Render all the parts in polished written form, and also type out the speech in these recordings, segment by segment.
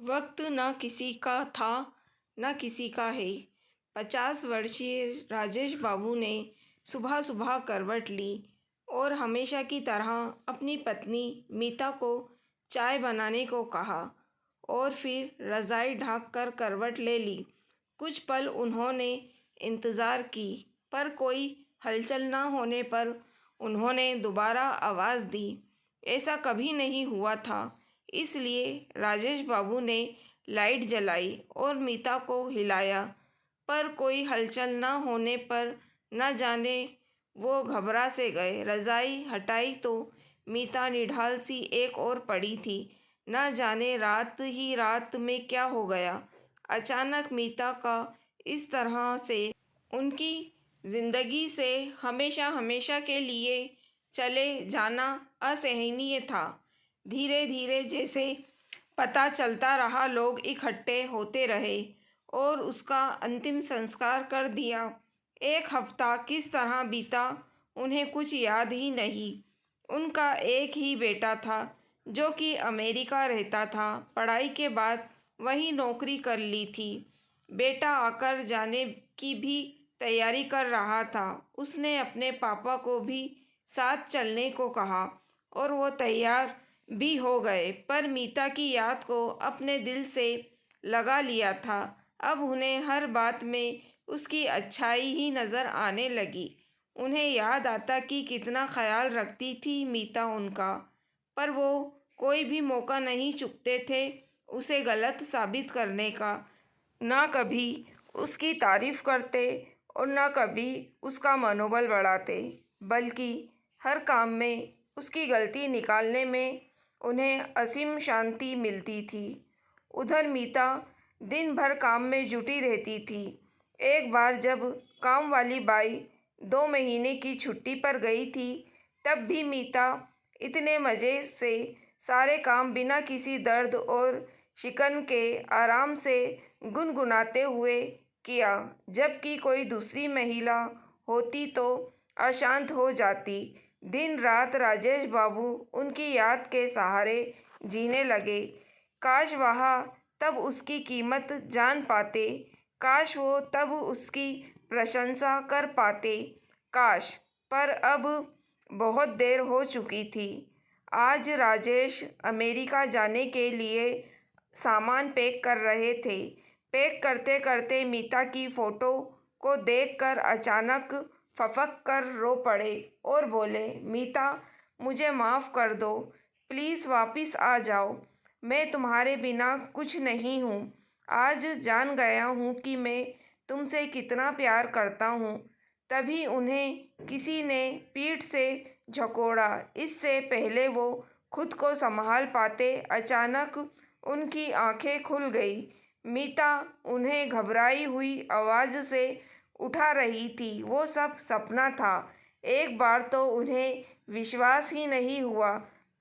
वक्त न किसी का था न किसी का है। 50 वर्षीय राजेश बाबू ने सुबह सुबह करवट ली और हमेशा की तरह अपनी पत्नी मीता को चाय बनाने को कहा और फिर रज़ाई ढाँक कर करवट ले ली। कुछ पल उन्होंने इंतज़ार की, पर कोई हलचल न होने पर उन्होंने दोबारा आवाज़ दी। ऐसा कभी नहीं हुआ था, इसलिए राजेश बाबू ने लाइट जलाई और मीता को हिलाया, पर कोई हलचल न होने पर न जाने वो घबरा से गए। रज़ाई हटाई तो मीता निढाल सी एक और पड़ी थी। न जाने रात ही रात में क्या हो गया। अचानक मीता का इस तरह से उनकी ज़िंदगी से हमेशा हमेशा के लिए चले जाना असहनीय था। धीरे धीरे जैसे पता चलता रहा, लोग इकट्ठे होते रहे और उसका अंतिम संस्कार कर दिया। एक हफ्ता किस तरह बीता उन्हें कुछ याद ही नहीं। उनका एक ही बेटा था जो कि अमेरिका रहता था। पढ़ाई के बाद वही नौकरी कर ली थी। बेटा आकर जाने की भी तैयारी कर रहा था। उसने अपने पापा को भी साथ चलने को कहा और वो तैयार भी हो गए, पर मीता की याद को अपने दिल से लगा लिया था। अब उन्हें हर बात में उसकी अच्छाई ही नज़र आने लगी। उन्हें याद आता कि कितना ख्याल रखती थी मीता उनका, पर वो कोई भी मौका नहीं चूकते थे उसे गलत साबित करने का। ना कभी उसकी तारीफ करते और ना कभी उसका मनोबल बढ़ाते, बल्कि हर काम में उसकी गलती निकालने में उन्हें असीम शांति मिलती थी। उधर मीता दिन भर काम में जुटी रहती थी। एक बार जब काम वाली बाई 2 महीने की छुट्टी पर गई थी, तब भी मीता इतने मज़े से सारे काम बिना किसी दर्द और शिकन के आराम से गुनगुनाते हुए किया, जबकि कोई दूसरी महिला होती तो अशांत हो जाती। दिन रात राजेश बाबू उनकी याद के सहारे जीने लगे। काश वह तब उसकी कीमत जान पाते, काश वो तब उसकी प्रशंसा कर पाते, काश। पर अब बहुत देर हो चुकी थी। आज राजेश अमेरिका जाने के लिए सामान पैक कर रहे थे। पैक करते करते मीता की फ़ोटो को देखकर अचानक फपक कर रो पड़े और बोले, मीता, मुझे माफ़ कर दो, प्लीज़ वापस आ जाओ। मैं तुम्हारे बिना कुछ नहीं हूँ। आज जान गया हूँ कि मैं तुमसे कितना प्यार करता हूँ। तभी उन्हें किसी ने पीठ से झकोड़ा। इससे पहले वो खुद को संभाल पाते, अचानक उनकी आंखें खुल गई। मीता उन्हें घबराई हुई आवाज़ से उठा रही थी। वो सब सपना था। एक बार तो उन्हें विश्वास ही नहीं हुआ,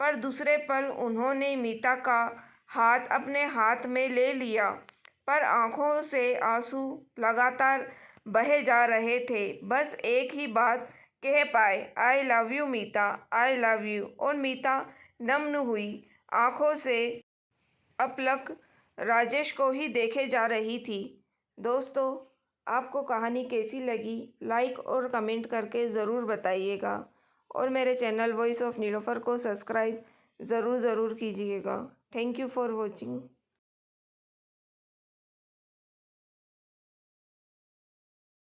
पर दूसरे पल उन्होंने मीता का हाथ अपने हाथ में ले लिया, पर आंखों से आंसू लगातार बहे जा रहे थे। बस एक ही बात कह पाए, I love you Meeta, I love you. और मीता नम्न हुई आंखों से अपलक राजेश को ही देखे जा रही थी। दोस्तों, आपको कहानी कैसी लगी, लाइक और कमेंट करके ज़रूर बताइएगा और मेरे चैनल वॉइस ऑफ नीलोफर को सब्सक्राइब ज़रूर कीजिएगा। Thank you for watching.